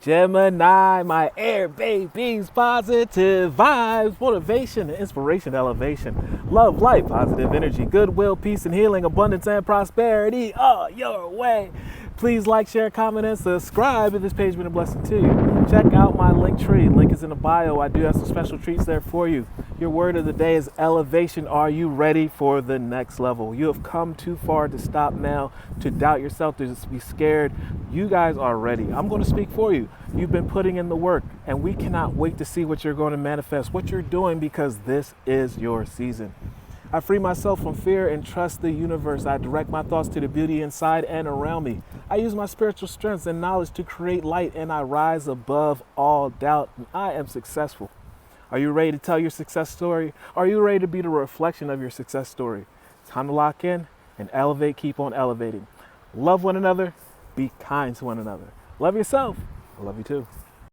Gemini, my air babies, positive vibes, motivation, inspiration, elevation, love, light, positive energy, goodwill, peace and healing, abundance and prosperity all your way. Please like, share, comment, and subscribe if this page has been a blessing to you. Check out my LinkTree. Link is in the bio. I do have some special treats there for you. Your word of the day is elevation. Are you ready for the next level? You have come too far to stop now, to doubt yourself, to just be scared. You guys are ready. I'm going to speak for you. You've been putting in the work, and we cannot wait to see what you're going to manifest, what you're doing, because this is your season. I free myself from fear and trust the universe. I direct my thoughts to the beauty inside and around me. I use my spiritual strengths and knowledge to create light, and I rise above all doubt, and I am successful. Are you ready to tell your success story? Are you ready to be the reflection of your success story? It's time to lock in and elevate, keep on elevating. Love one another, be kind to one another. Love yourself, I love you too.